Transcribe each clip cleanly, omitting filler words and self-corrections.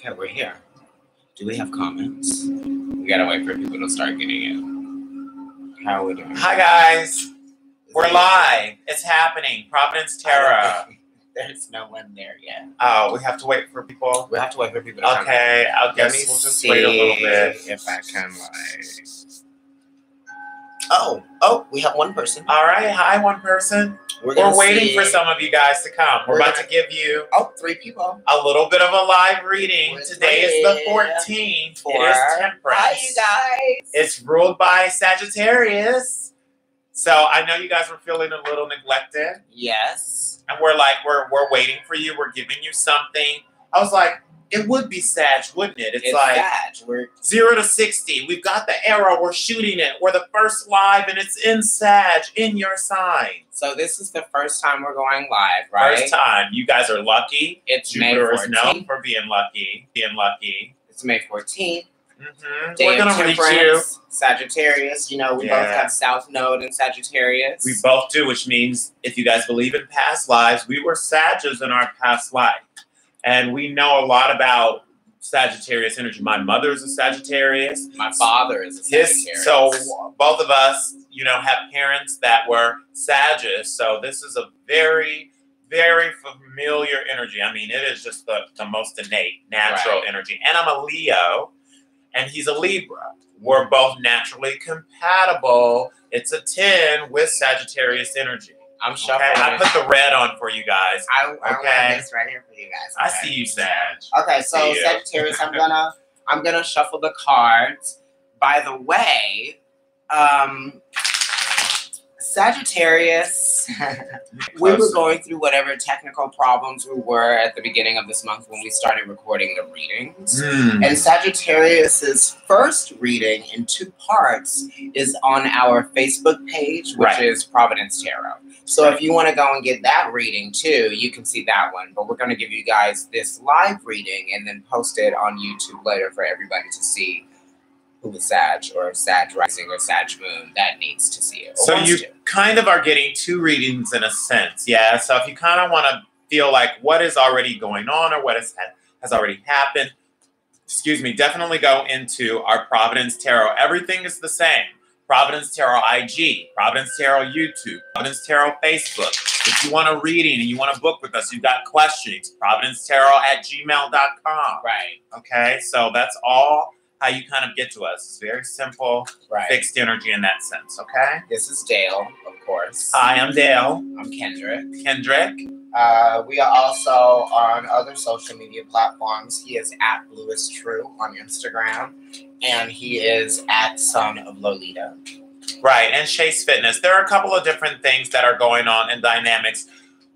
Okay, we're here. Do we have comments? We gotta wait for people to start getting in. How are we doing? Hi guys, we're live. It's happening. Providence Tarot. There's no one there yet. Oh, we have to wait for people. We have to wait for people to come in. Okay, I guess we'll just wait a little bit. If I can, like. Oh, we have one person. All right, hi, one person. We're waiting for some of you guys to come. We're about to give you 3 people. A little bit of a live reading. Today is the 14th. It is Temperance. Hi, you guys. It's ruled by Sagittarius. So I know you guys were feeling a little neglected. Yes. And we're waiting for you. We're giving you something. I was like, it would be Sag, wouldn't it? It's like Sag. We're 0 to 60. We've got the arrow. We're shooting it. We're the first live, and it's in Sag, in your sign. So this is the first time we're going live, right? First time. You guys are lucky. It's Jupiter May 14th. is known for being lucky. It's May 14th. Mm-hmm. Day We're going to reach you. Sagittarius. You know, we both have South Node in Sagittarius. We both do, which means if you guys believe in past lives, we were Sages in our past life. And we know a lot about Sagittarius energy. My mother's a Sagittarius. My father is a Sagittarius. So both of us, you know, have parents that were Sagittarius. So this is a very, very familiar energy. I mean, it is just the most innate, natural energy. And I'm a Leo, and he's a Libra. We're both naturally compatible. It's a 10 with Sagittarius energy. I'm shuffling. Okay, I put the red on for you guys. I want this right here for you guys. Okay. I see you, Sag. Okay, so Sagittarius, I'm gonna shuffle the cards. By the way, Sagittarius, we were going through whatever technical problems we were at the beginning of this month when we started recording the readings. And Sagittarius's first reading in 2 parts is on our Facebook page, which is Providence Tarot. So if you want to go and get that reading too, you can see that one. But we're going to give you guys this live reading and then post it on YouTube later for everybody to see who is Sag or Sag Rising or Sag Moon that needs to see it. So you kind of are getting 2 readings in a sense, yeah? So if you kind of want to feel like what is already going on or what has already happened, excuse me, definitely go into our Providence Tarot. Everything is the same. Providence Tarot IG, Providence Tarot YouTube, Providence Tarot Facebook. If you want a reading and you want to book with us, you've got questions, providencetarot@gmail.com. Right. Okay, so that's all how you kind of get to us. It's very simple, fixed energy in that sense, okay? This is Dale, of course. Hi, I'm Dale. I'm Kendrick. We are also on other social media platforms. He is at @BlueIsTrue on Instagram, and he is at Son of Lolita. Right, and Chase Fitness. There are a couple of different things that are going on in dynamics,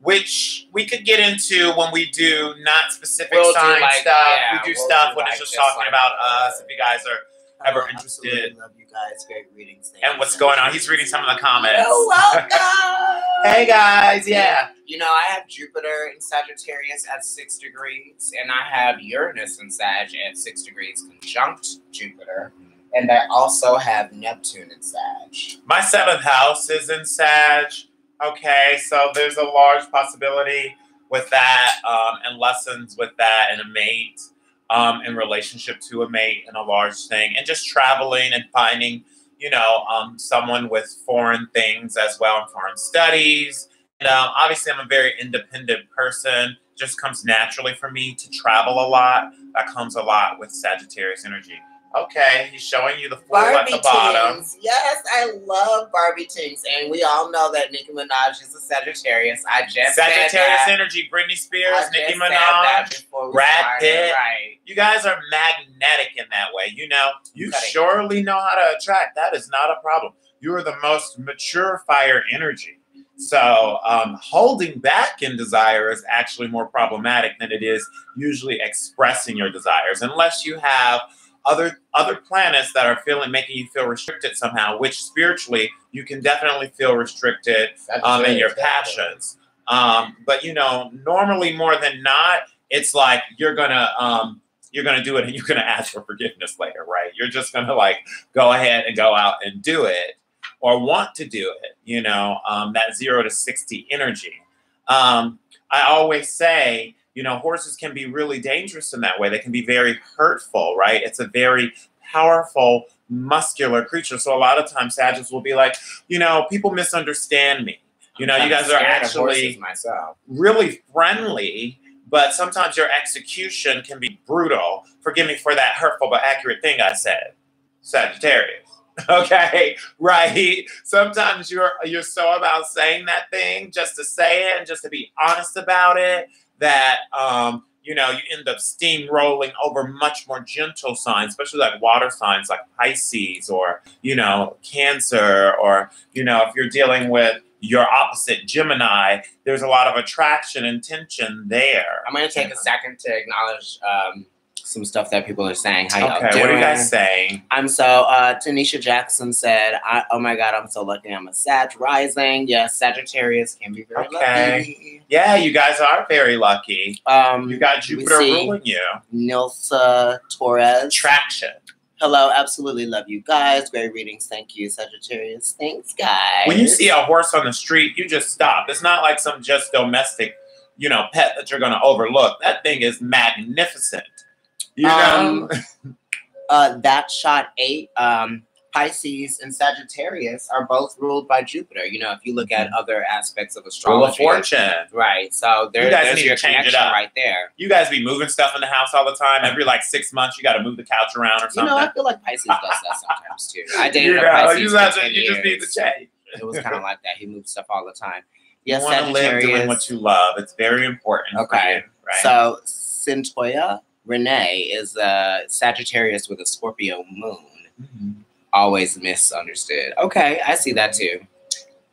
which we could get into when we do not specific sign stuff. Yeah, we do stuff when it's just talking about us. If you guys are ever interested. Love you guys. Great readings. And what's going on? He's reading some of the comments. You're welcome. Hey guys, yeah. You know, I have Jupiter in Sagittarius at 6 degrees, and I have Uranus in Sag at 6 degrees conjunct Jupiter. And I also have Neptune in Sag. My 7th house is in Sag. Okay, so there's a large possibility with that, and lessons with that, and a mate, in relationship to a mate, and a large thing, and just traveling and finding, you know, someone with foreign things as well, and foreign studies. And obviously, I'm a very independent person. Just comes naturally for me to travel a lot. That comes a lot with Sagittarius energy. Okay, he's showing you the fool at the bottom. Yes, I love Barbie Tings, and we all know that Nicki Minaj is a Sagittarius. I just Sagittarius energy, Britney Spears, Nicki Minaj, Brad Pitt. Right. You guys are magnetic in that way. You know, you surely know how to attract. That is not a problem. You are the most mature fire energy. So holding back in desire is actually more problematic than it is usually expressing your desires, unless you have other planets that are making you feel restricted somehow, which spiritually you can definitely feel restricted in your passions. But you know, normally more than not, it's like you're gonna do it and you're gonna ask for forgiveness later, right? You're just gonna like go ahead and go out and do it or want to do it. You know, that 0 to 60 energy. I always say, You know, horses can be really dangerous in that way. They can be very hurtful, right? It's a very powerful, muscular creature. So a lot of times Sagittarius will be like, you know, people misunderstand me. You know, you guys are actually really friendly, but sometimes your execution can be brutal. Forgive me for that hurtful but accurate thing I said. Sagittarius. Okay, right? Sometimes you're so about saying that thing just to say it and just to be honest about it that you know, you end up steamrolling over much more gentle signs, especially like water signs like Pisces or, you know, Cancer, or, you know, if you're dealing with your opposite Gemini, there's a lot of attraction and tension there. I'm going to take a second to acknowledge some stuff that people are saying. How y'all doing? What are you guys saying? Tanisha Jackson said, oh my God, I'm so lucky I'm a Sag rising. Yes, Sagittarius can be very lucky. Yeah, you guys are very lucky. You got Jupiter ruling you. Nilsa Torres. Traction. Hello, absolutely love you guys. Great readings. Thank you, Sagittarius. Thanks, guys. When you see a horse on the street, you just stop. It's not like some just domestic, you know, pet that you're going to overlook. That thing is magnificent. You know? That shot 8, Pisces and Sagittarius are both ruled by Jupiter. You know, if you look at other aspects of astrology. Wheel of Fortune. Right. So there's your connection right there. You guys be moving stuff in the house all the time. Every like 6 months, you got to move the couch around or something. You know, I feel like Pisces does that sometimes too. I dated a Pisces for 10 years. You just need to change. It was kind of like that. He moved stuff all the time. Yes, you want to live doing what you love. It's very important. Okay. For you, right? So Cintoya Renee is a Sagittarius with a Scorpio moon. Mm-hmm. Always misunderstood. Okay, I see that too.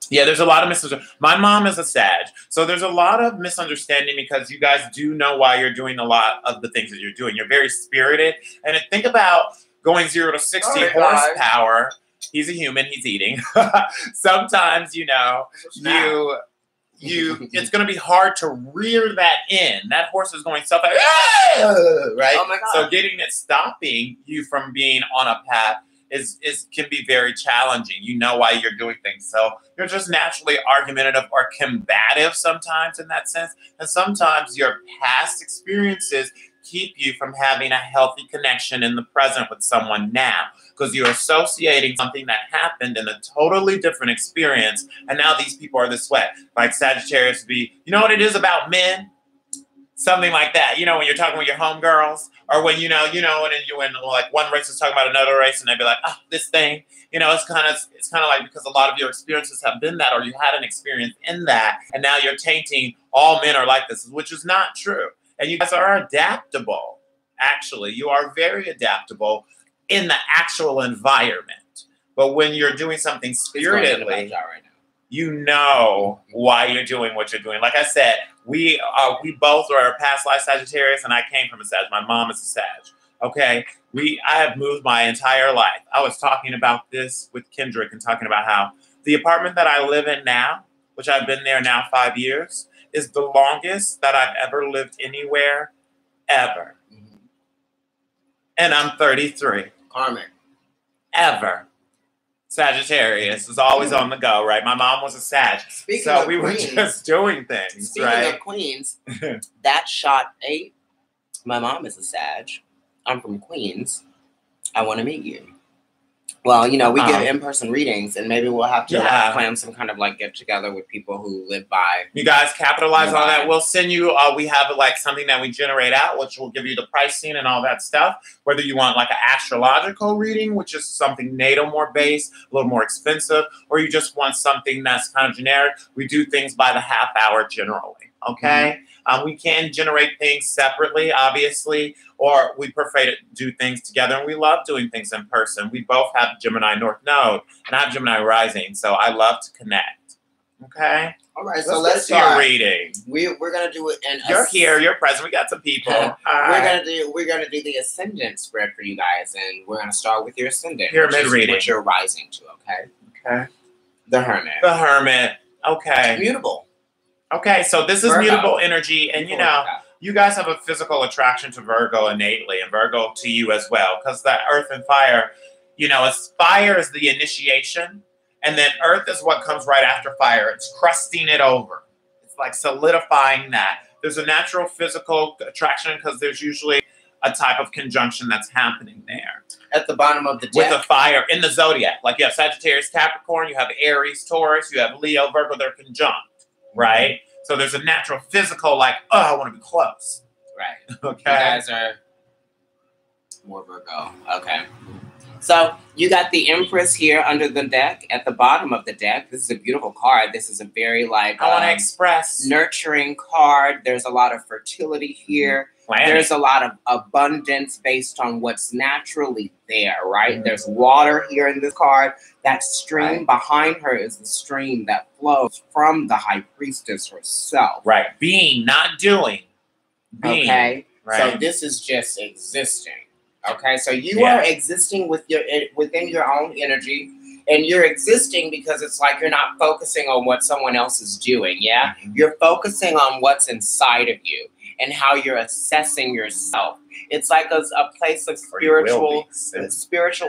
Yeah, there's a lot of misunderstanding. My mom is a Sag, so there's a lot of misunderstanding because you guys do know why you're doing a lot of the things that you're doing. You're very spirited. And think about going 0 to 60 horsepower. He's a human. He's eating. Sometimes, you know, it's going to be hard to rear that in. That horse is going so fast, right? Oh my God. So getting it stopping you from being on a path can be very challenging. You know why you're doing things. So you're just naturally argumentative or combative sometimes in that sense. And sometimes your past experiences keep you from having a healthy connection in the present with someone now, because you're associating something that happened in a totally different experience. And now these people are this way. Like Sagittarius would be, you know what it is about men? Something like that. You know, when you're talking with your homegirls, or when, you know, when like one race is talking about another race and they'd be like, oh, this thing, you know, it's kind of like, because a lot of your experiences have been that, or you had an experience in that. And now you're tainting all men are like this, which is not true. And you guys are adaptable. Actually, you are very adaptable in the actual environment. But when you're doing something spiritedly, you know why you're doing what you're doing. Like I said, we both are past life Sagittarius, and I came from a Sag. My mom is a Sag. Okay, I have moved my entire life. I was talking about this with Kendrick and talking about how the apartment that I live in now, which I've been there now 5 years, is the longest that I've ever lived anywhere, ever. Mm-hmm. And I'm 33. Karmic. Ever. Sagittarius is always on the go, right? My mom was a Sag. So we were just doing things, Speaking of Queens, that shot 8, my mom is a Sag. I'm from Queens. I want to meet you. Well, you know, we give in-person readings, and maybe we'll have to plan some kind of like get together with people who live by. You guys capitalize on that. We'll send you, we have like something that we generate out, which will give you the pricing and all that stuff. Whether you want like an astrological reading, which is something natal more based, a little more expensive, or you just want something that's kind of generic. We do things by the half hour generally. Okay. Mm-hmm. We can generate things separately, obviously, or we prefer to do things together. And we love doing things in person. We both have Gemini North Node, and I have Gemini Rising, so I love to connect. Okay. All right. So let's do your reading. We're gonna do it. You're here. You're present. We got some people. We're gonna do the ascendant spread for you guys, and we're gonna start with your ascendant. Pyramid reading. What you're rising to. Okay. Okay. The Hermit. The Hermit. Okay. Mutable. Okay, so this is Virgo. Mutable energy, and you know, you guys have a physical attraction to Virgo innately, and Virgo to you as well, because that earth and fire, you know, fire is the initiation, and then earth is what comes right after fire. It's crusting it over. It's like solidifying that. there's a natural physical attraction because there's usually a type of conjunction that's happening there. At the bottom of the deck. With a fire in the zodiac. Like you have Sagittarius, Capricorn, you have Aries, Taurus, you have Leo, Virgo, they're conjunct, right? So there's a natural physical like, oh, I want to be close. Right. Okay. You guys are more Virgo. Okay. So you got the Empress here under the deck at the bottom of the deck. This is a beautiful card. This is a very like I want to express nurturing card. There's a lot of fertility here. There's a lot of abundance based on what's naturally there, right? There's water here in this card. That stream behind her is the stream that flows from the High Priestess herself. Right. Being, not doing. Being. Okay. Right. So this is just existing. Okay, so you are existing within your own energy, and you're existing because it's like you're not focusing on what someone else is doing, yeah? You're focusing on what's inside of you and how you're assessing yourself. It's like a place of spiritual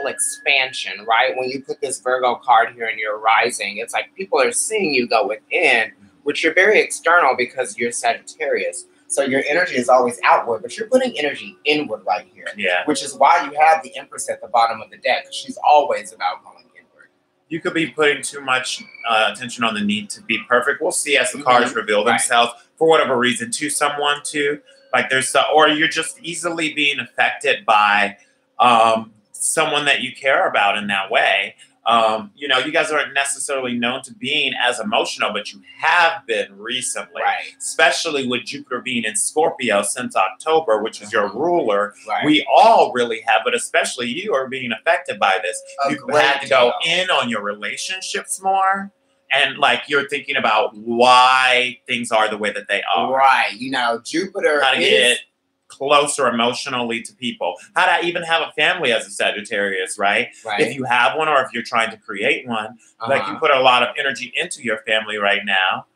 expansion, right? When you put this Virgo card here in your rising, it's like people are seeing you go within, which you're very external because you're Sagittarius. So your energy is always outward, but you're putting energy inward right here. Yeah. Which is why you have the Empress at the bottom of the deck. She's always about going inward. You could be putting too much attention on the need to be perfect. We'll see as the cards reveal themselves for whatever reason to someone too. Like or you're just easily being affected by someone that you care about in that way. You know, you guys aren't necessarily known to being as emotional, but you have been recently, especially with Jupiter being in Scorpio since October, which is your ruler. We all really have, but especially you are being affected by this. You've had to go in on your relationships more. And like you're thinking about why things are the way that they are. Right. You know, Jupiter how to get closer emotionally to people. How to even have a family as a Sagittarius, right? If you have one or if you're trying to create one, like you put a lot of energy into your family right now.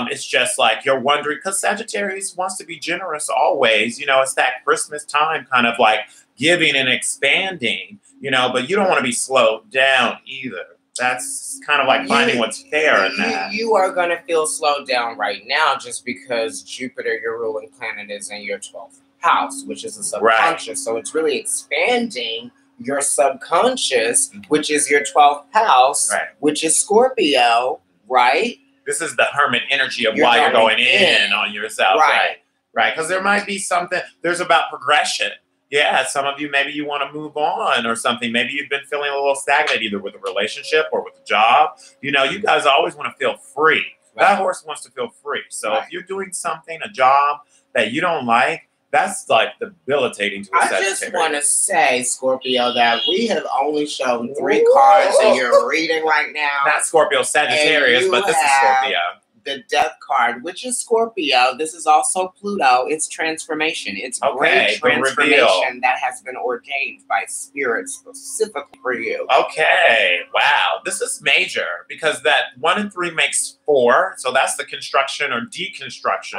It's just like you're wondering, because Sagittarius wants to be generous always. You know, it's that Christmas time kind of like giving and expanding, you know, but you don't want to be slowed down either. That's kind of like finding what's fair in that. You are going to feel slowed down right now just because Jupiter, your ruling planet, is in your 12th house, which is the subconscious. So it's really expanding your subconscious, which is your 12th house, which is Scorpio, right? This is the hermit energy of why you're going in on yourself, right? Because there might be something, there's about progression. Yeah, some of you, maybe you want to move on or something. Maybe you've been feeling a little stagnant either with a relationship or with a job. You know, you guys always want to feel free. That horse wants to feel free. So if you're doing something, a job that you don't like, that's like debilitating to a Sagittarius. I just want to say, Scorpio, that we have only shown 3 cards in your reading right now. Not Scorpio, Sagittarius, but this is Scorpio. The Death card, which is Scorpio. This is also Pluto. It's transformation. It's great transformation that has been ordained by Spirit specifically for you. Okay. Wow. This is major because that 1 and 3 makes 4. So that's the construction or deconstruction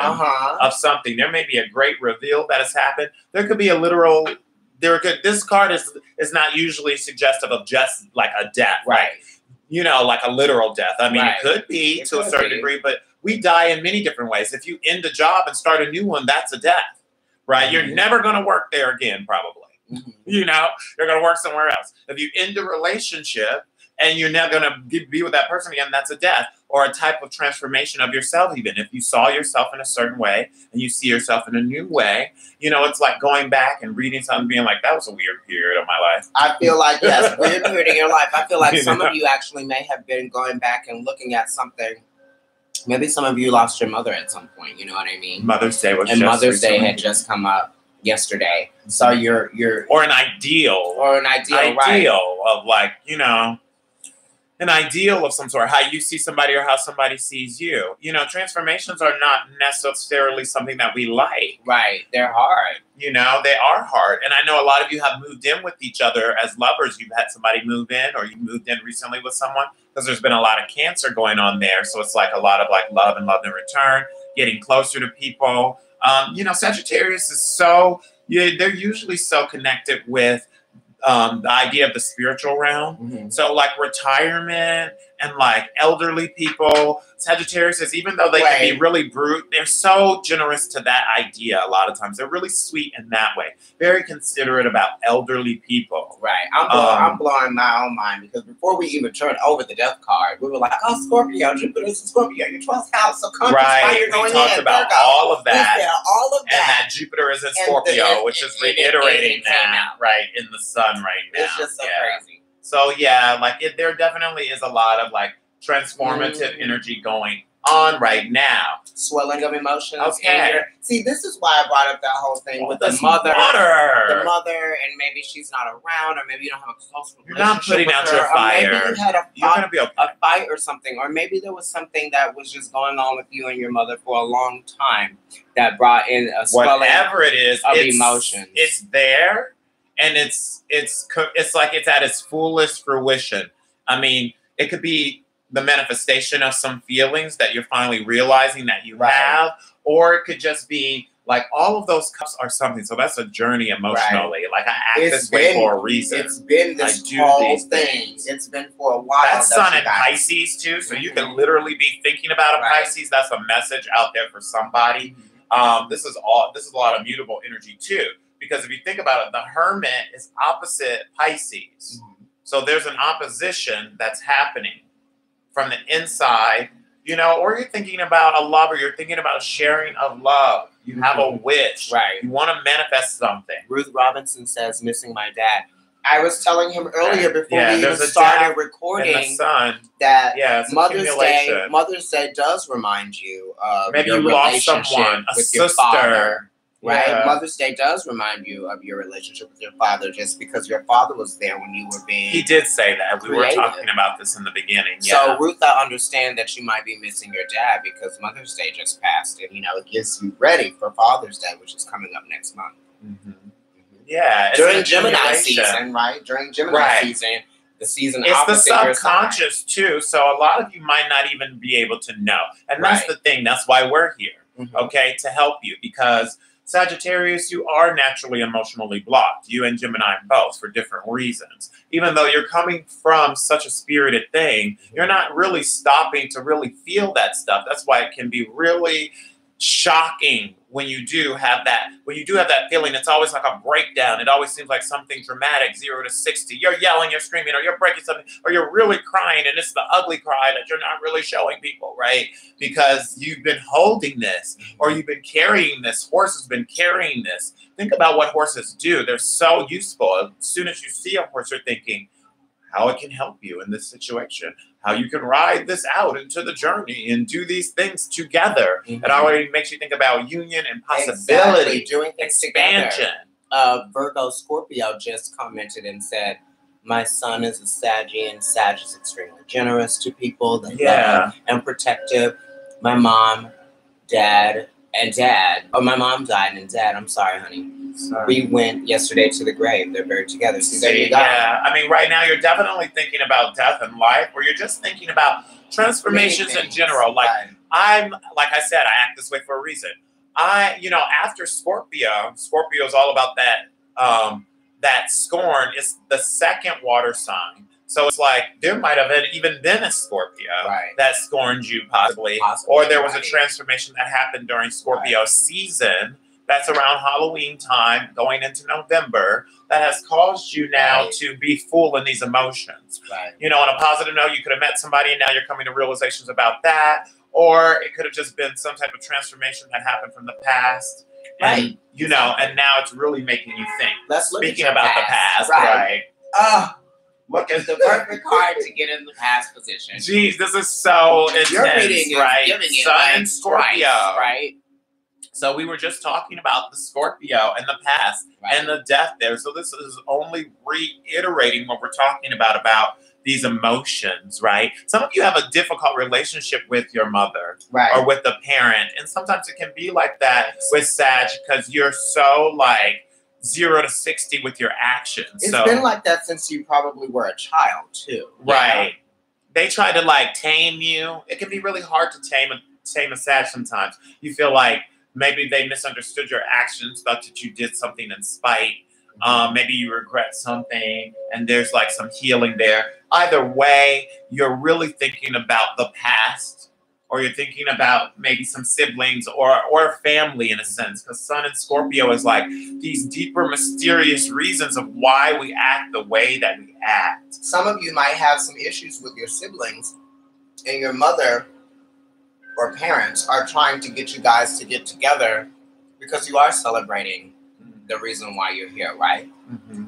of something. There may be a great reveal that has happened. There could be a literal... This card is not usually suggestive of just like a death. Right. You know, like a literal death. I mean, it could be to a certain degree, but we die in many different ways. If you end a job and start a new one, that's a death, right? You're never going to work there again, probably. You know, you're going to work somewhere else. If you end a relationship and you're not going to be with that person again, that's a death or a type of transformation of yourself. Even if you saw yourself in a certain way and you see yourself in a new way, you know, it's like going back and reading something being like, that was a weird period of my life. I feel like, yes, weird period in your life. I feel like some of you actually may have been going back and looking at something. Maybe some of you lost your mother at some point. You know what I mean? Mother's Day was and Mother's Day had just come up yesterday. So you're or an ideal of like, you know, an ideal of some sort, how you see somebody or how somebody sees you. You know, transformations are not necessarily something that we like. Right. They're hard. You know, they are hard. And I know a lot of you have moved in with each other as lovers. You've had somebody move in or you moved in recently with someone because there's been a lot of Cancer going on there. So it's like a lot of like love and return, getting closer to people. You know, Sagittarius is so, they're usually so connected with the idea of the spiritual realm. So like retirement and like elderly people. Sagittarius is, even though they can be really brute, they're so generous to that idea a lot of times. They're really sweet in that way. Very considerate about elderly people. Right. I'm blowing my own mind because before we even turned over the death card, we were like, oh, Scorpio, Jupiter's in Scorpio, your 12th house. So come right. you're going we talked about Virgo. all of that. All of that. And that Jupiter is in Scorpio, which is reiterating that, right, in the sun right now. It's just so crazy. So, yeah, like there definitely is a lot of like transformative energy going on right now. Swelling of emotions. Okay. See, this is why I brought up that whole thing with the mother. The mother, and maybe she's not around, or maybe you don't have a close relationship. You're not putting out your fire. Or maybe you had a fight or something, or maybe there was something that was just going on with you and your mother for a long time that brought in a swelling whatever it is of emotions. It's there, and it's like it's at its fullest fruition. I mean, it could be the manifestation of some feelings that you're finally realizing that you have, or it could just be like all of those cups are something. So that's a journey emotionally. Like I act this way for a reason. It's been this whole thing. It's been for a while. That's Sun in Pisces too. So you can literally be thinking about a Pisces. That's a message out there for somebody. This is a lot of mutable energy too. Because if you think about it, the Hermit is opposite Pisces. So there's an opposition that's happening from the inside, you know, or you're thinking about a lover, you're thinking about sharing of love. You have a wish. Right. You want to manifest something. Ruth Robinson says, missing my dad. I was telling him earlier before we even started recording that Mother's Day does remind you of maybe your you lost someone, with your father. Right? Yeah. Mother's Day does remind you of your relationship with your father just because your father was there when you were being He did say that. We were talking about this in the beginning. So, Ruth, I understand that you might be missing your dad because Mother's Day just passed. And, you know, it gets you ready for Father's Day, which is coming up next month. Yeah. During Gemini season, right? During Gemini season. The season it's the subconscious, too. So a lot of you might not even be able to know. And that's the thing. That's why we're here, okay, to help you. Because Sagittarius, you are naturally emotionally blocked. You and Gemini both for different reasons. Even though you're coming from such a spirited thing, you're not really stopping to really feel that stuff. That's why it can be really shocking when you do have that. When you do have that feeling, it's always like a breakdown. It always seems like something dramatic, 0 to 60. You're yelling, you're screaming, or you're breaking something, or you're really crying, and it's the ugly cry that you're not really showing people, right? Because you've been holding this, or you've been carrying this. Horse has been carrying this. Think about what horses do. They're so useful. As soon as you see a horse, you're thinking how it can help you in this situation, how you can ride this out into the journey and do these things together. It already makes you think about union and possibility, doing things expansion. Together. Virgo Scorpio just commented and said, my son is a Saggy, and Sag is extremely generous to people. They love and protective. My mom, dad, my mom died, and dad, I'm sorry, honey. We went yesterday to the grave. They're buried together. So there you go. Yeah, I mean, right now you're definitely thinking about death and life, or you're just thinking about transformations in general. Like like I said, I act this way for a reason. After Scorpio is all about that. That scorn is the second water sign. So it's like there might have even been a Scorpio that scorned you possibly, or there was a transformation that happened during Scorpio season. That's around Halloween time, going into November, that has caused you now to be full in these emotions. You know, on a positive note, you could have met somebody and now you're coming to realizations about that. Or it could have just been some type of transformation that happened from the past. And, you know, and now it's really making you think. Let's look Speaking at about past. the past, Look at the perfect card to get in the past position. Jeez, this is so intense, Your reading is giving it Sun and Scorpio. Right? So we were just talking about the Scorpio and the past and the death there. So this is only reiterating what we're talking about these emotions, right? Some of you have a difficult relationship with your mother or with the parent. And sometimes it can be like that with Sag because you're so like 0 to 60 with your actions. It's been like that since you probably were a child too. Right. They try to like tame you. It can be really hard to tame a Sag sometimes. You feel like maybe they misunderstood your actions, thought that you did something in spite, Maybe you regret something and there's like some healing there. Either way, you're really thinking about the past, or you're thinking about maybe some siblings or family in a sense, because Sun and Scorpio is like these deeper, mysterious reasons of why we act the way that we act. Some of you might have some issues with your siblings, and your mother or parents are trying to get you guys to get together because you are celebrating the reason why you're here, right?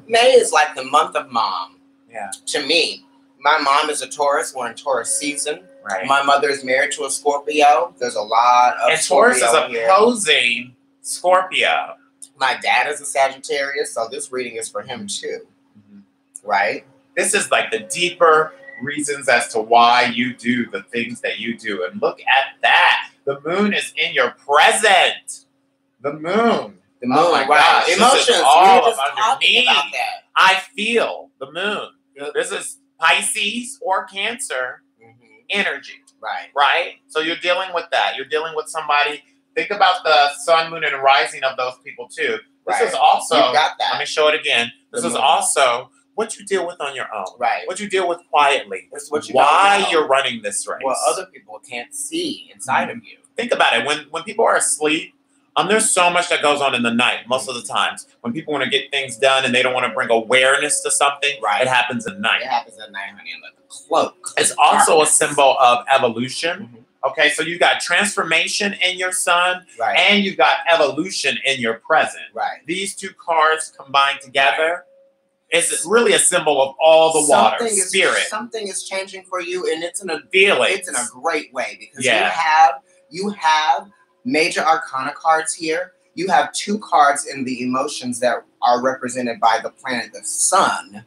May is like the month of mom. Yeah. To me, my mom is a Taurus. We're in Taurus season. Right. My mother is married to a Scorpio. There's a lot of and Taurus is opposing Scorpio. My dad is a Sagittarius, so this reading is for him too. Right? This is like the deeper reasons as to why you do the things that you do. And look at that. The moon is in your present. The moon. The moon, oh my gosh. Emotions. This is all we were just talking about that. I feel the moon. This is Pisces or Cancer energy. Right? So you're dealing with that. You're dealing with somebody. Think about the sun, moon, and rising of those people too. This is also, you got that. let me show it again. This is also what you deal with on your own. Right. What you deal with quietly. It's what you why you're running this race. Well, other people can't see inside of you. Think about it. When people are asleep, there's so much that goes on in the night most of the times. When people want to get things done and they don't want to bring awareness to something, it happens at night. It happens at night, honey, under the cloak. It's also a symbol of evolution. Okay, so you got transformation in your sun, and you got evolution in your present. These two cards combined together is really a symbol of all the water, spirit. Something is changing for you, and it's in a feeling. It's in a great way because you have major arcana cards here. You have two cards in the emotions that are represented by the planet, the sun.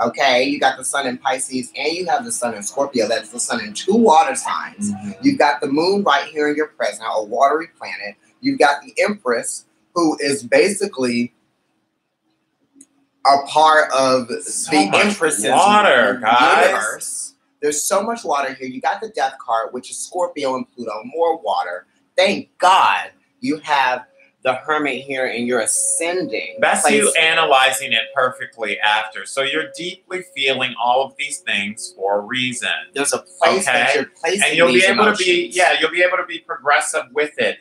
Okay, you got the sun in Pisces and you have the sun in Scorpio. That's the sun in two water signs. You've got the moon right here in your present, a watery planet. You've got the Empress, who is basically a part of the Empress's water, universe. There's so much water here. You got the Death card, which is Scorpio and Pluto, more water. Thank God you have the Hermit here and you're ascending. That's you analyzing it perfectly after. So you're deeply feeling all of these things for a reason. There's a place that you're placing and you'll these be able emotions. to be, you'll be able to be progressive with it.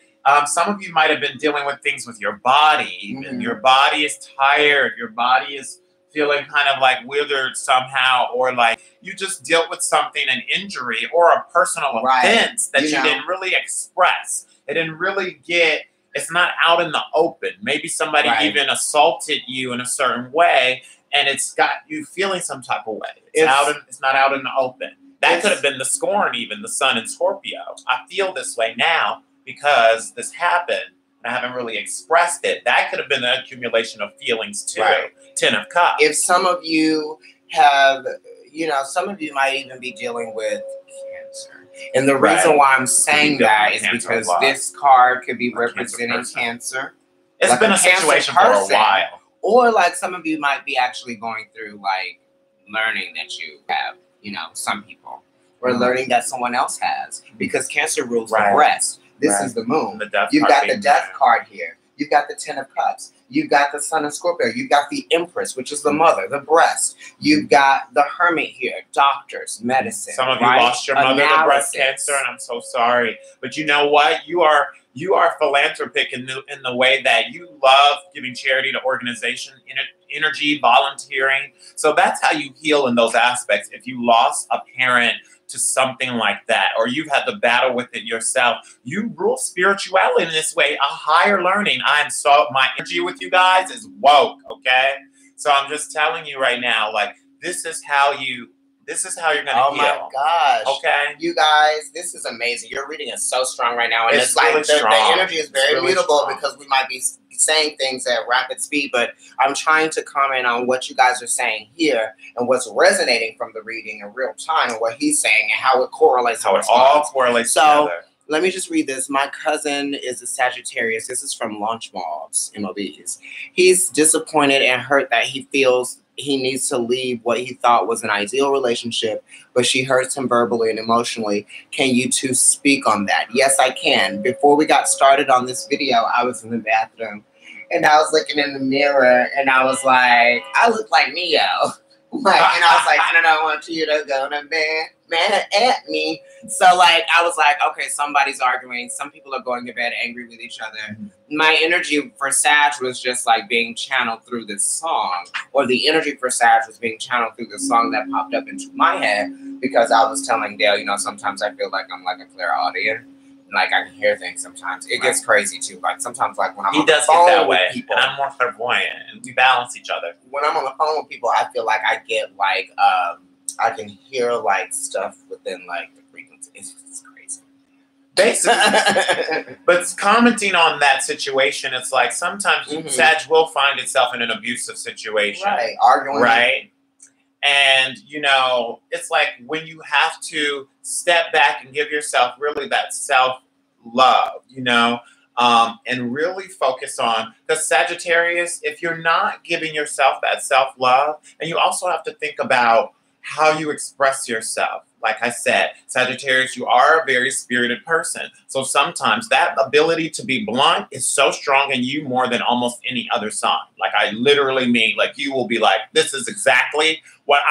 Some of you might have been dealing with things with your body. Even. Your body is tired. Your body is feeling kind of like withered somehow, or like you just dealt with something, an injury or a personal offense that you didn't really express. It didn't really get, it's not out in the open. Maybe somebody even assaulted you in a certain way and it's got you feeling some type of way. It's not out in the open. That could have been the scorn, even the sun in Scorpio. I feel this way now because this happened. I haven't really expressed it. That could have been an accumulation of feelings too. Ten of Cups. If some of you have, some of you might even be dealing with cancer. And the reason why I'm saying that is because this card could be representing cancer. It's like been a situation for a while. Or like some of you might be actually going through like learning that you have, some people. Or learning that someone else has. Because cancer rules the breast. This is the moon. You've got the Death card here. You've got the Ten of Cups. You've got the Sun of Scorpio. You've got the Empress, which is the mother, the breast. You've got the Hermit here, doctors, medicine. Some of you lost your mother to breast cancer, and I'm so sorry. But you know what? You are philanthropic in the way that you love giving charity to organization, energy, volunteering. So that's how you heal in those aspects. If you lost a parent to something like that, or you've had to battle with it yourself, you rule spirituality in this way, a higher learning. My energy with you guys is woke, okay? So I'm just telling you right now, like, this is how you're going to heal. Oh my gosh. Okay? You guys, this is amazing. Your reading is so strong right now. And it's really like the energy is very really mutable strong. Because we might be saying things at rapid speed, but I'm trying to comment on what you guys are saying here and what's resonating from the reading in real time and what he's saying and how it correlates. How it all correlates together. Let me just read this. My cousin is a Sagittarius. This is from Launch Malls, MOBs. He's disappointed and hurt that he feels he needs to leave what he thought was an ideal relationship, but she hurts him verbally and emotionally. Can you two speak on that? Yes, I can. Before we got started on this video, I was in the bathroom And I was looking in the mirror, and I was like, I look like Neo. Like, and I was like, I don't want you to go to bed, mad at me. So, like, I was like, okay, somebody's arguing. Some people are going to bed angry with each other. My energy for Sag was just, like, being channeled through this song. Or the energy for Sag was being channeled through this song that popped up into my head. Because I was telling Dale, you know, sometimes I feel like I'm like a clairaudient. Like, I can hear things sometimes. It gets crazy, too. Like, sometimes, like, when I'm on the phone that way. with people. And I'm more clairvoyant. And we balance each other. When I'm on the phone with people, I feel like I get, like, I can hear, like, stuff within, like, the frequency. It's crazy. Basically. But commenting on that situation, it's like sometimes Sag will find itself in an abusive situation. Right. Arguing. Right. And, you know, it's like when you have to step back and give yourself really that self-love, you know, and really focus on, because Sagittarius, if you're not giving yourself that self-love, and you also have to think about how you express yourself. Like I said, Sagittarius, you are a very spirited person. So sometimes that ability to be blunt is so strong in you more than almost any other sign. Like I literally mean, like you will be like, this is exactly what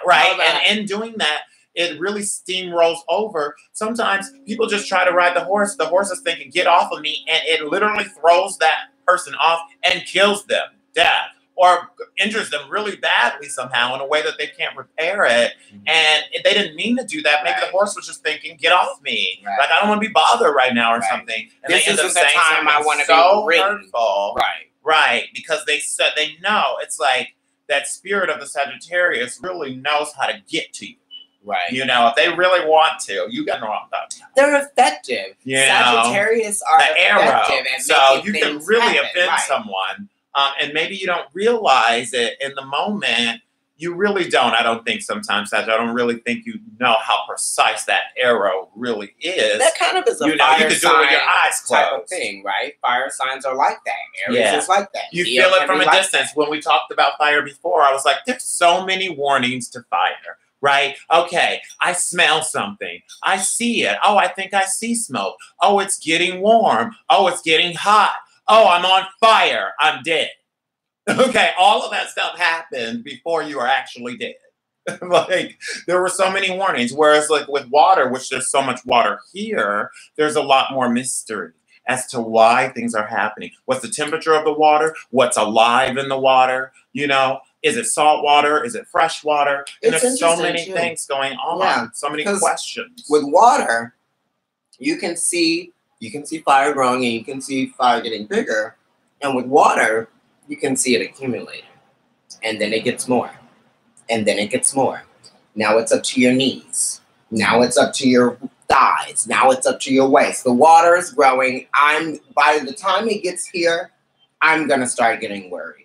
right? And in doing that, it really steamrolls over. Sometimes people just try to ride the horse. The horse is thinking, get off of me. And it literally throws that person off and kills them dead. Or injures them really badly somehow in a way that they can't repair it. And they didn't mean to do that. Maybe the horse was just thinking, get off me. Like, I don't want to be bothered right now or something. And this they end up isn't the saying time I want to so be hurtful. Right. Because they said, they know. It's like that spirit of the Sagittarius really knows how to get to you. Right. You know, if they really want to, you got no wrong about that. They're effective. You Sagittarius are the arrow. effective. So you can really offend someone. And maybe you don't realize it in the moment. You really don't. I don't think sometimes, I don't really think you know how precise that arrow really is. That kind of is a fire you can do it with your eyes closed. Type of thing, right? Fire signs are like that. Aries is like that. You feel it from a distance. When we talked about fire before, I was like, there's so many warnings to fire. Right? Okay, I smell something. I see it. Oh, I think I see smoke. Oh, it's getting warm. Oh, it's getting hot. Oh, I'm on fire. I'm dead. Okay, all of that stuff happened before you are actually dead. Like, there were so many warnings. Whereas, like, with water, which there's so much water here, there's a lot more mystery as to why things are happening. What's the temperature of the water? What's alive in the water? You know? Is it salt water? Is it fresh water? And there's so many things going on. Yeah, so many questions. With water, you can see fire growing and you can see fire getting bigger. And with water, you can see it accumulating. And then it gets more. And then it gets more. Now it's up to your knees. Now it's up to your thighs. Now it's up to your waist. The water is growing. By the time it gets here, I'm going to start getting worried.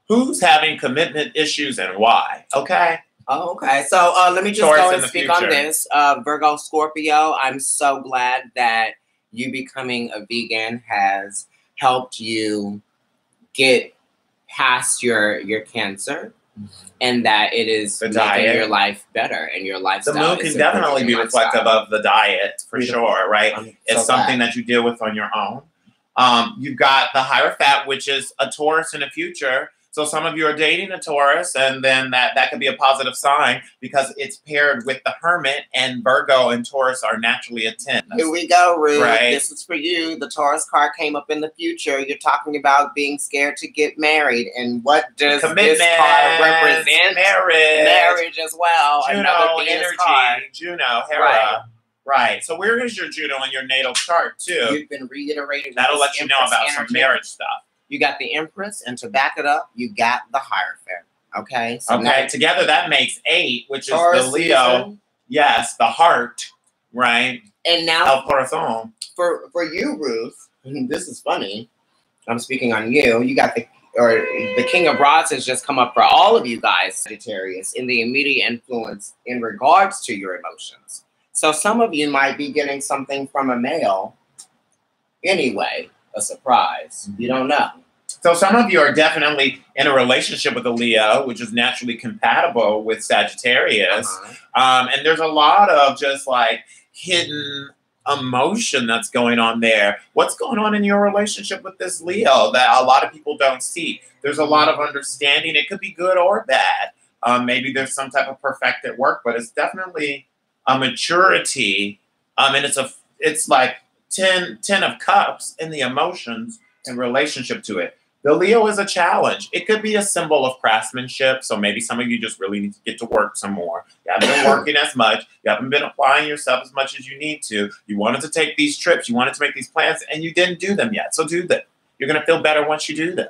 Who's having commitment issues and why? Okay. Oh, okay. So let me just go and speak on this. Virgo, Scorpio, I'm so glad that you becoming a vegan has helped you get past your cancer, and that it is making your life better and your lifestyle. The moon can definitely be reflective of the diet for sure, right? It's something that you deal with on your own. You've got the Hierophant, which is a Taurus in the future. So some of you are dating a Taurus, and then that could be a positive sign because it's paired with the Hermit, and Virgo and Taurus are naturally a 10. Here we go, Ruth. Right. This is for you. The Taurus card came up in the future. You're talking about being scared to get married. And what does this card represent? Marriage as well. Juno energy. Card. Juno, Hera. Right. So where is your Juno in your natal chart, too? You've been reiterating. That'll let you know about some marriage stuff. You got the Empress, and to back it up, you got the Hierophant. Okay? So now, together that makes 8, which Taurus is the Leo. Season. Yes, the heart, right? And now, El Corazon. For you, Ruth, this is funny. I'm speaking on you. You got the King of Rods has just come up for all of you guys, Sagittarius, in the immediate influence in regards to your emotions. So some of you might be getting something from a male anyway. A surprise. You don't know. So some of you are definitely in a relationship with a Leo, which is naturally compatible with Sagittarius. And there's a lot of just like hidden emotion that's going on there. What's going on in your relationship with this Leo that a lot of people don't see? There's a lot of understanding. It could be good or bad. Maybe there's some type of perfected work, but it's definitely a maturity. And it's like 10 of cups in the emotions in relationship to it. The Leo is a challenge. It could be a symbol of craftsmanship. So maybe some of you just really need to get to work some more. You haven't been working as much. You haven't been applying yourself as much as you need to. You wanted to take these trips. You wanted to make these plans, and you didn't do them yet. So do them. You're going to feel better once you do them.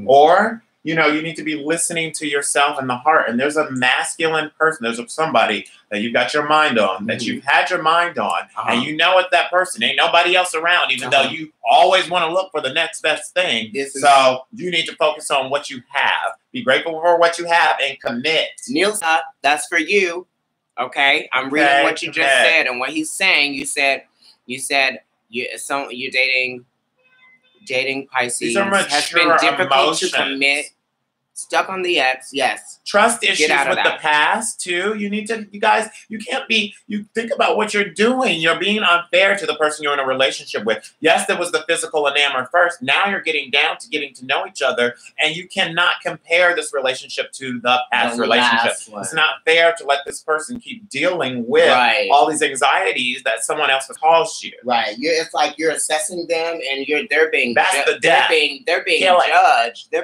Or, you need to be listening to yourself and the heart. And there's a masculine person. There's somebody that you've got your mind on, that you've had your mind on. And you know it's that person. Ain't nobody else around, even though you always want to look for the next best thing. So you need to focus on what you have. Be grateful for what you have and commit. Neil, that's for you. Okay? I'm reading what you just said. And what he's saying, you said you're dating Pisces has been difficult to commit. Stuck on the X, yes. Trust issues with the past too. You think about what you're doing. You're being unfair to the person you're in a relationship with. Yes, there was the physical enamor first. Now you're getting down to getting to know each other, and you cannot compare this relationship to the past relationship. It's not fair to let this person keep dealing with all these anxieties that someone else has caused you. Right. It's like you're assessing them, and they're being judged. They're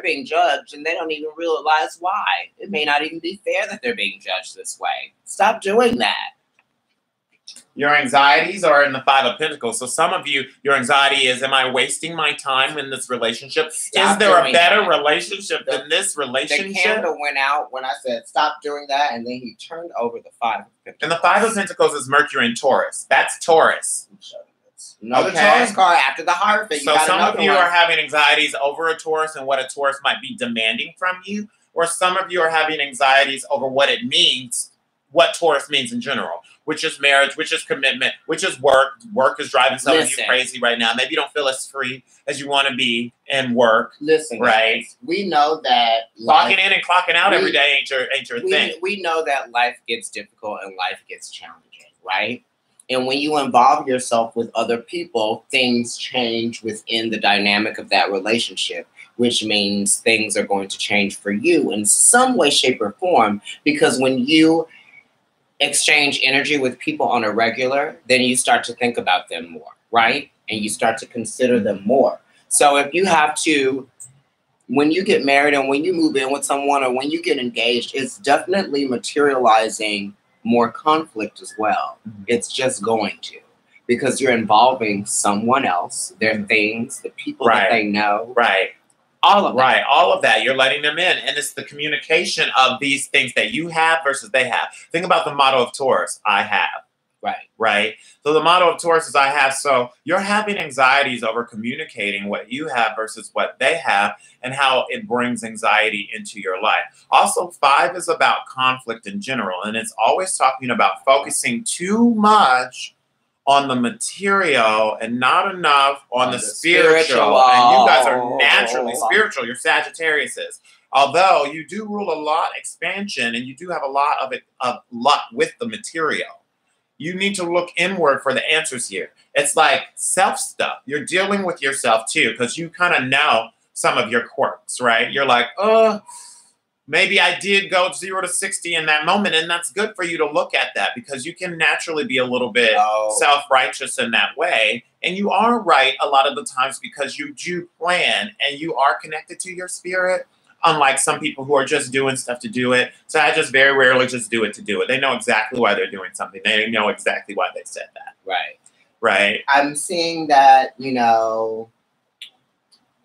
being judged, and they don't even realize why. It may not even be fair that they're being judged this way. Stop doing that. Your anxieties are in the Five of Pentacles. So some of you, your anxiety is, am I wasting my time in this relationship? Is there a better relationship than this relationship? The candle went out when I said, stop doing that, and then he turned over the Five of Pentacles. And the Five of Pentacles is Mercury and Taurus. That's Taurus. Another Taurus card after the Hierophant. So some of you are having anxieties over a Taurus and what a Taurus might be demanding from you, or some of you are having anxieties over what it means, what Taurus means in general, which is marriage, which is commitment, which is work. Work is driving some of you crazy right now. Maybe you don't feel as free as you want to be in work. Listen, right? Guys, we know that clocking in and clocking out every day ain't your thing. We know that life gets difficult and life gets challenging, right? And when you involve yourself with other people, things change within the dynamic of that relationship, which means things are going to change for you in some way, shape, or form. Because when you exchange energy with people on a regular, then you start to think about them more, right? And you start to consider them more. So if you have to, when you get married and when you move in with someone or when you get engaged, it's definitely materializing more conflict as well. It's just going to, because you're involving someone else, their things, the people that they know. Right. All of that. Right. All of that. You're letting them in. And it's the communication of these things that you have versus they have. Think about the motto of Taurus, I have. Right. Right. So the motto of Taurus is I have. So you're having anxieties over communicating what you have versus what they have and how it brings anxiety into your life. Also, 5 is about conflict in general. And it's always talking about focusing too much on the material and not enough on the spiritual. And you guys are naturally spiritual. You're Sagittariuses. Although you do rule a lot expansion and you do have a lot of it, a lot with the material. You need to look inward for the answers here. It's like self stuff. You're dealing with yourself too, because you kind of know some of your quirks, right? You're like, oh, maybe I did go 0 to 60 in that moment. And that's good for you to look at that because you can naturally be a little bit self-righteous in that way. And you are right a lot of the times because you do plan and you are connected to your spirit. Unlike some people who are just doing stuff to do it. So I just very rarely just do it to do it. They know exactly why they're doing something. They know exactly why they said that. Right. Right. I'm seeing that,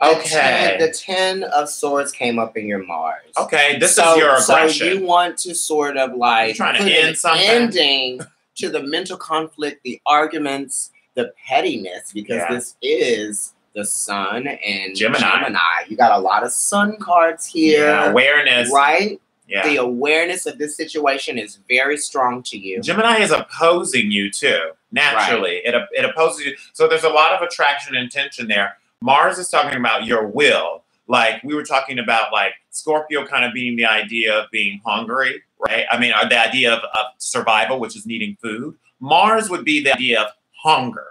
okay. The 10 of Swords came up in your Mars. Okay. This is your aggression. So you want to sort of like you're trying to end something. Ending to the mental conflict, the arguments, the pettiness, because this is the Sun and Gemini. You got a lot of Sun cards here. Yeah, awareness. Right? Yeah. The awareness of this situation is very strong to you. Gemini is opposing you too, naturally. Right. It opposes you. So there's a lot of attraction and tension there. Mars is talking about your will. Like we were talking about like Scorpio kind of being the idea of being hungry, right? I mean, the idea of survival, which is needing food. Mars would be the idea of hunger.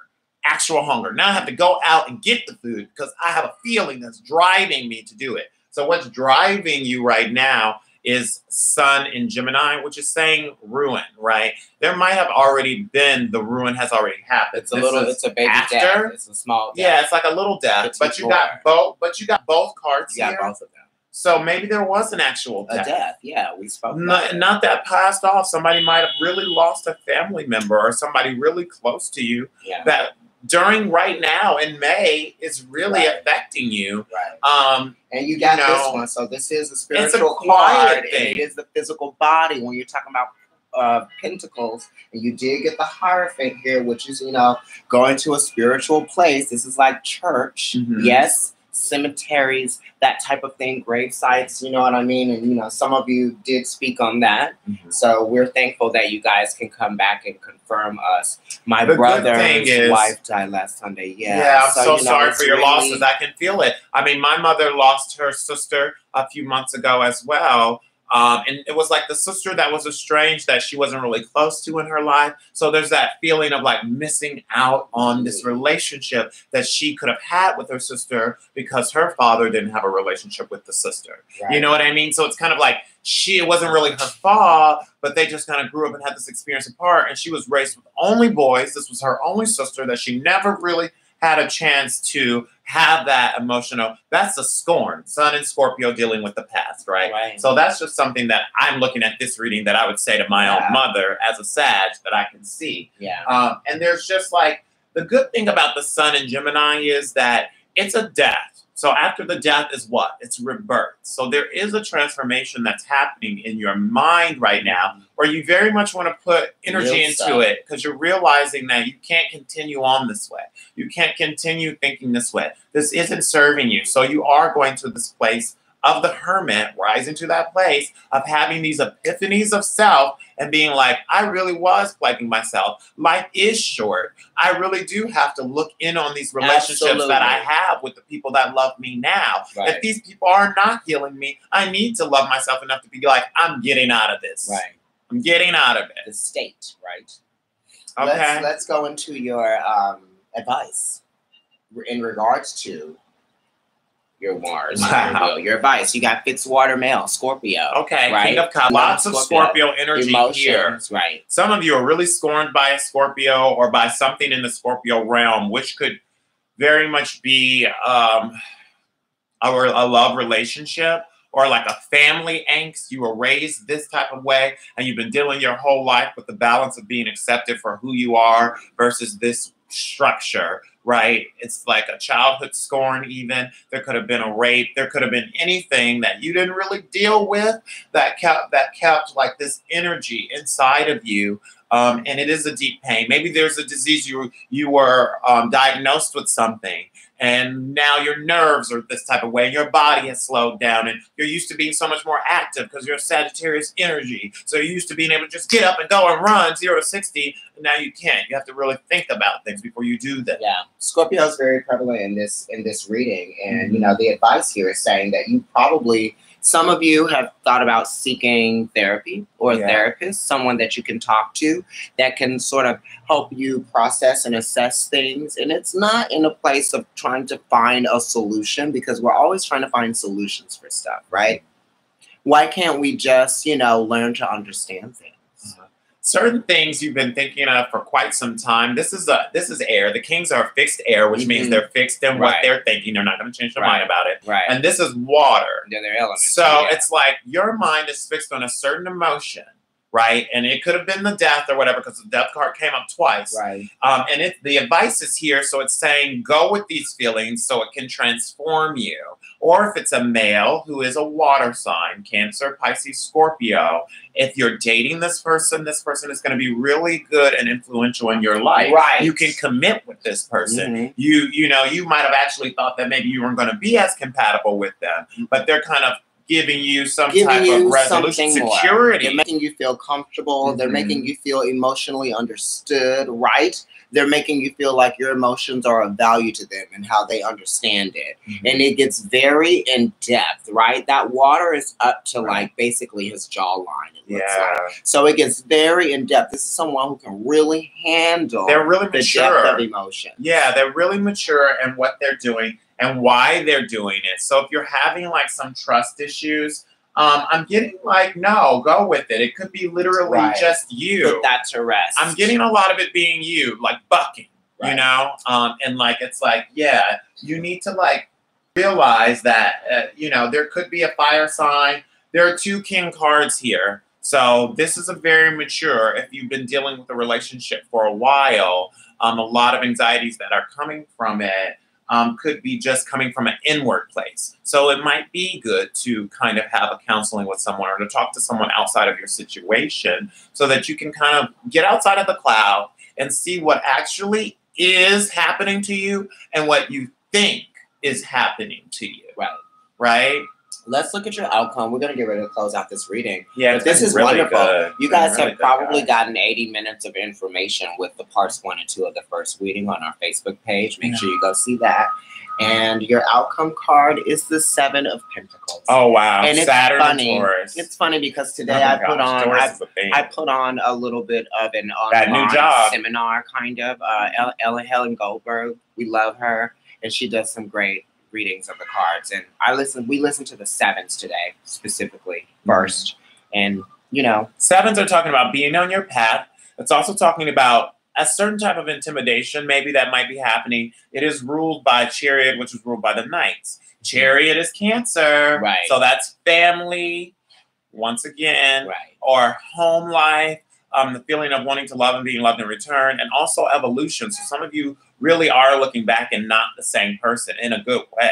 actual hunger. Now I have to go out and get the food because I have a feeling that's driving me to do it. So what's driving you right now is Sun in Gemini, which is saying ruin, right? There might have already been, the ruin has already happened. It's it's a baby death. It's a small death. Yeah, it's like a little death. But you got both cards here. You got both of them. So maybe there was an actual death. A death, yeah, we spoke about not that passed off. Somebody might have really lost a family member or somebody really close to you that during right now in May is really affecting you. Right. And you got this one. So this is a spiritual card. And it is the physical body when you're talking about pentacles. And you did get the Hierophant here, which is, going to a spiritual place. This is like church. Mm-hmm. Yes. Cemeteries, that type of thing, grave sites, you know what I mean? And, some of you did speak on that. Mm-hmm. So we're thankful that you guys can come back and confirm us. My brother's wife died last Sunday. Yeah, I'm so sorry for your losses. I can feel it. I mean, my mother lost her sister a few months ago as well. And it was like the sister that was estranged that she wasn't really close to in her life. So there's that feeling of like missing out on this relationship that she could have had with her sister because her father didn't have a relationship with the sister. Right. You know what I mean? So it's kind of like it wasn't really her fault, but they just kind of grew up and had this experience apart. And she was raised with only boys. This was her only sister that she never really had a chance to have that emotional. That's a scorn. Sun in Scorpio dealing with the past, right? So that's just something that I'm looking at this reading that I would say to my own mother as a Sag that I can see. Yeah. And there's just like, the good thing about the Sun in Gemini is that it's a death. So after the death is what? It's rebirth. So there is a transformation that's happening in your mind right now where you very much want to put energy into it because you're realizing that you can't continue on this way. You can't continue thinking this way. This isn't serving you. So you are going to this place of the hermit, rising to that place of having these epiphanies of self and being like, I really was plaguing myself. Life is short. I really do have to look in on these relationships that I have with the people that love me now. Right. If these people are not healing me, I need to love myself enough to be like, I'm getting out of this. Right. I'm getting out of it. The state, right? Okay. Let's go into your advice in regards to your Mars. Wow. Your advice. You got Fitzwater male, Scorpio. Okay. Right? King of Cups. Lots of Scorpio energy here. Right. Some of you are really scorned by a Scorpio or by something in the Scorpio realm, which could very much be a love relationship or like a family angst. You were raised this type of way and you've been dealing your whole life with the balance of being accepted for who you are versus this structure, right? It's like a childhood scorn even. There could have been a rape. There could have been anything that you didn't really deal with that kept like this energy inside of you. And it is a deep pain. Maybe there's a disease you were diagnosed with something and now your nerves are this type of way and your body has slowed down and you're used to being so much more active because you're a Sagittarius energy. So you're used to being able to just get up and go and run 0 to 60. And now you can't. You have to really think about things before you do that. Yeah. Scorpio is very prevalent in this reading. And, the advice here is saying that you probably, some of you have thought about seeking therapy or a therapist, someone that you can talk to that can sort of help you process and assess things. And it's not in a place of trying to find a solution because we're always trying to find solutions for stuff, right? Why can't we just, learn to understand things? Certain things you've been thinking of for quite some time. This is air. The Kings are fixed air, which means they're fixed in what they're thinking. They're not going to change their mind about it. Right. And this is water. They're their elements. So it's like your mind is fixed on a certain emotion, right? And it could have been the death or whatever because the death card came up twice. Right. And the advice is here. So it's saying go with these feelings so it can transform you. Or if it's a male who is a water sign, Cancer, Pisces, Scorpio, if you're dating this person is going to be really good and influential in your life. Right. You can commit with this person. You might have actually thought that maybe you weren't going to be as compatible with them, but they're kind of giving you some type of resolution, security. They're making you feel comfortable. They're making you feel emotionally understood, right? They're making you feel like your emotions are of value to them and how they understand it. And it gets very in depth, right? That water is up to like basically his jawline. It looks like. So it gets very in depth. This is someone who can really handle the depth of emotion. Yeah, they're really mature in what they're doing and why they're doing it. So if you're having like some trust issues, I'm getting like, no, go with it. It could be literally just you. Put that to rest. I'm getting a lot of it being you, like bucking, you know? And like, it's like, yeah, you need to like realize that, you know, there could be a fire sign. There are 2 king cards here. So this is a very mature, if you've been dealing with a relationship for a while, a lot of anxieties that are coming from it. Could be just coming from an inward place. So it might be good to kind of have a counseling with someone or to talk to someone outside of your situation so that you can kind of get outside of the cloud and see what actually is happening to you and what you think is happening to you. Right? Let's look at your outcome. We're going to get ready to close out this reading. Yeah, but this is really wonderful. Good. You guys have probably gotten 80 minutes of information with the parts 1 and 2 of the first reading on our Facebook page. Make sure you go see that. And your outcome card is the 7 of Pentacles. Oh wow! And it's Saturn funny. And Taurus. It's funny because today I put on a little bit of an online seminar, kind of. Helen Goldberg, we love her, and she does some great readings of the cards. And we listened to the 7s today specifically first, and you know, 7s are talking about being on your path. It's also talking about a certain type of intimidation, maybe that might be happening. It is ruled by Chariot, which is ruled by the Knights. Chariot is Cancer, so that's family, once again, or home life, the feeling of wanting to love and being loved in return, and also evolution. So some of you really are looking back and not the same person in a good way.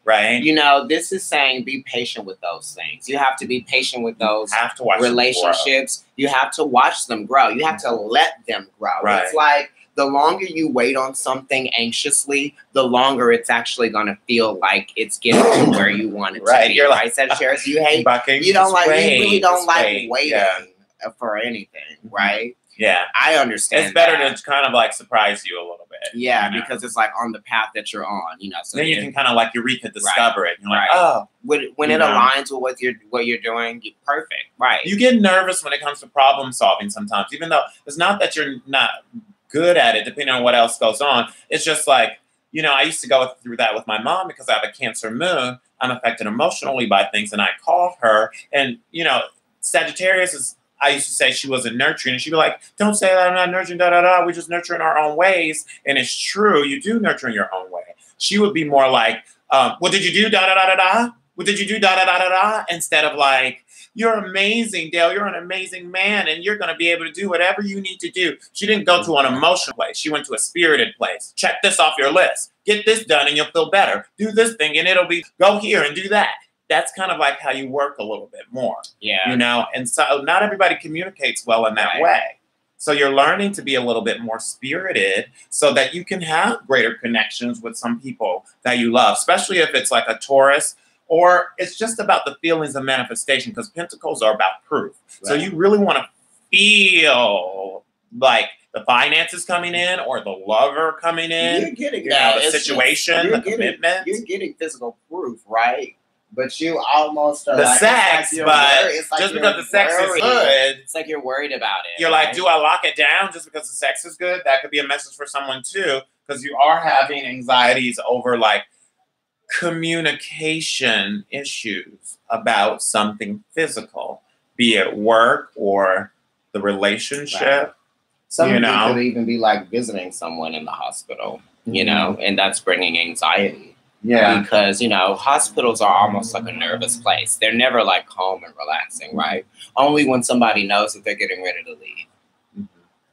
Right. You know, this is saying be patient with those things. You have to be patient with those relationships. You have to watch them grow. You have to let them grow. It's like the longer you wait on something anxiously, the longer it's actually going to feel like it's getting to where you want it to be. You're like, Sagittarius, you hate bucking. You really don't like waiting for anything, right? Yeah. I understand. It's better to kind of like surprise you a little bit. Yeah, you know? Because it's like on the path that you're on, you know. So then you can kind of like Eureka discover it. You're like, oh. When it aligns with what you're doing, you're perfect. Right. You get nervous when it comes to problem solving sometimes, even though it's not that you're not good at it, depending on what else goes on. It's just like, you know, I used to go through that with my mom because I have a Cancer moon. I'm affected emotionally by things, and I call her. And, you know, Sagittarius is, I used to say she wasn't nurturing, and she'd be like, don't say that I'm not nurturing, da-da-da. We just nurture in our own ways. And it's true. You do nurture in your own way. She would be more like, what did you do, da-da-da-da-da? What did you do, da-da-da-da-da? Instead of like, you're amazing, Dale. You're an amazing man, and you're going to be able to do whatever you need to do. She didn't go to an emotional place. She went to a spirited place. Check this off your list. Get this done, and you'll feel better. Do this thing, and it'll be, go here and do that. That's kind of like how you work a little bit more. Yeah. You know, and so not everybody communicates well in that way. So you're learning to be a little bit more spirited so that you can have greater connections with some people that you love, especially if it's like a Taurus, or it's just about the feelings of manifestation, because Pentacles are about proof. So you really want to feel like the finances coming in or the lover coming in. You're getting the situation, the commitment. You're getting physical proof, right? But you almost the like, sex, like but just because the sex is good, it's like you're worried about it. You're like, do I lock it down just because the sex is good? That could be a message for someone too, because you are having anxieties over like communication issues about something physical, be it work or the relationship. Some of it could even be like visiting someone in the hospital, you know, and that's bringing anxiety. Yeah. Because, you know, hospitals are almost like a nervous place. They're never like calm and relaxing, right? Only when somebody knows that they're getting ready to leave.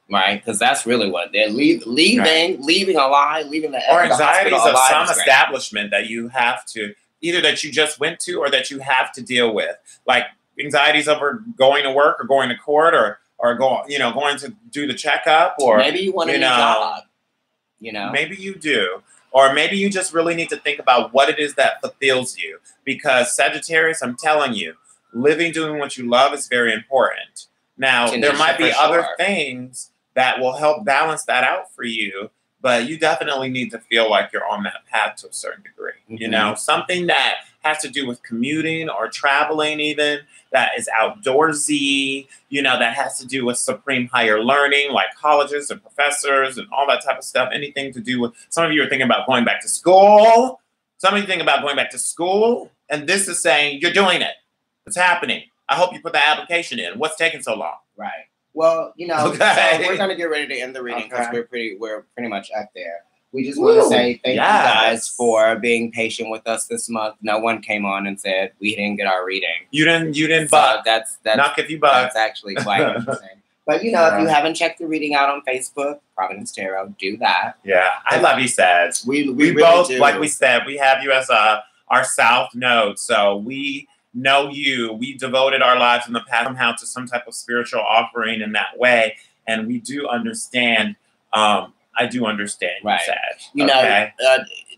Right? Because that's really what they're leaving alive, leaving the or anxieties of some establishment that you have to, either that you just went to or that you have to deal with. Like anxieties over going to work or going to court or going to do the checkup, or maybe you want a new job. You know? Maybe you do. Or maybe you just really need to think about what it is that fulfills you. Because Sagittarius, I'm telling you, living, doing what you love is very important. Now, there might be other things that will help balance that out for you, but you definitely need to feel like you're on that path to a certain degree. You know, something that has to do with commuting or traveling even, that is outdoorsy, you know, that has to do with supreme higher learning, like colleges and professors and all that type of stuff. Anything to do with, some of you are thinking about going back to school. Some of you think about going back to school, and this is saying you're doing it. It's happening. I hope you put the application in. What's taking so long? Right. Well, you know, so we're going to get ready to end the reading because we're pretty much up there. We just want to say thank you guys for being patient with us this month. No one came on and said we didn't get our reading. You didn't bug. That's not if you bug. That's actually quite interesting. But you know, if you haven't checked the reading out on Facebook, Providence Tarot, do that. Yeah, I love you, Sag. We really both do. Like we said, we have you as our South Node, so we know you. We devoted our lives in the past somehow to some type of spiritual offering in that way, and we do understand. I do understand, right? Sag. You know,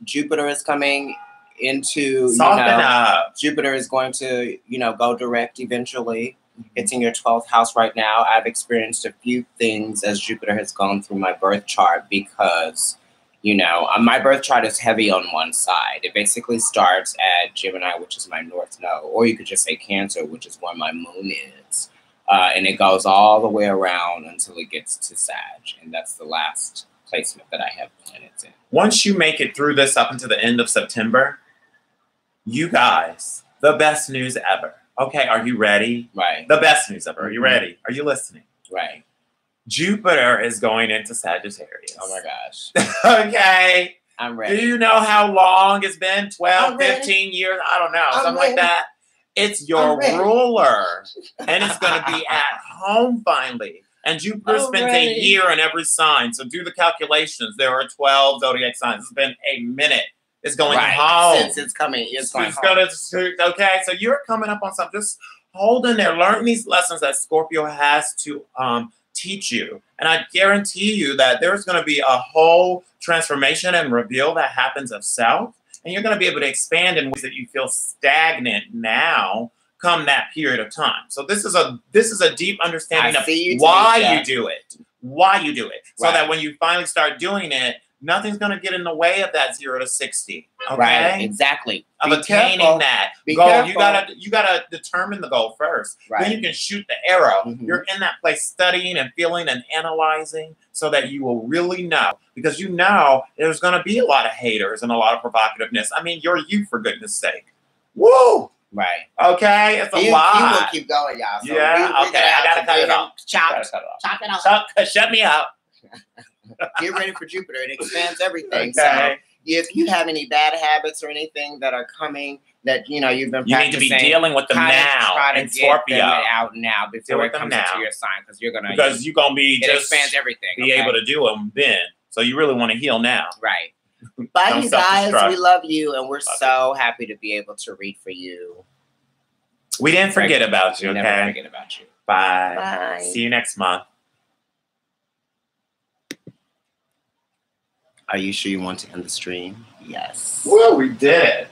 Jupiter is coming into. Soften up. Jupiter is going to, go direct eventually. It's in your 12th house right now. I've experienced a few things as Jupiter has gone through my birth chart because, my birth chart is heavy on one side. It basically starts at Gemini, which is my North Node, or you could just say Cancer, which is where my moon is. And it goes all the way around until it gets to Sag. And that's the last placement that I have planets in. Once you make it through this up until the end of September, you guys, the best news ever. Okay, are you ready? Right. The best news ever. Are you ready? Are you listening? Right. Jupiter is going into Sagittarius. Oh my gosh. Okay. I'm ready. Do you know how long it's been? 12, 15 years? I don't know. Something like that. It's your ruler. And it's going to be at home finally. And Jupiter spends a year in every sign. So do the calculations. There are 12 zodiac signs. It's been a minute. It's going home. Since it's coming, it's going home. Okay, so you're coming up on something. Just hold in there. Learn these lessons that Scorpio has to teach you. And I guarantee you that there's going to be a whole transformation and reveal that happens of self. And you're going to be able to expand in ways that you feel stagnant now come that period of time. So this is a deep understanding of why you do it. Why you do it. So that when you finally start doing it, nothing's going to get in the way of that 0 to 60. Okay? Right, exactly. Of attaining that goal. You gotta determine the goal first. Right. Then you can shoot the arrow. You're in that place studying and feeling and analyzing so that you will really know. Because you know there's going to be a lot of haters and a lot of provocativeness. I mean, you're you, for goodness sake. Woo! Right. Okay? It's a lot. He will keep going, y'all. So okay. I got to cut it off. Chop it off. Shut me up. Get ready for Jupiter. It expands everything. Okay. So if you have any bad habits or anything that are coming that you've been practicing, you need to be dealing with them now. Try to and Scorpio get them out now before it comes into your sign because you're gonna be it expands everything. Be able to do them then. So you really want to heal now, right? Bye, you guys. We love you, and we're so happy to be able to read for you. We didn't forget about you. Okay. Never forget about you. Bye. Bye. See you next month. Are you sure you want to end the stream? Yes. Well, we did.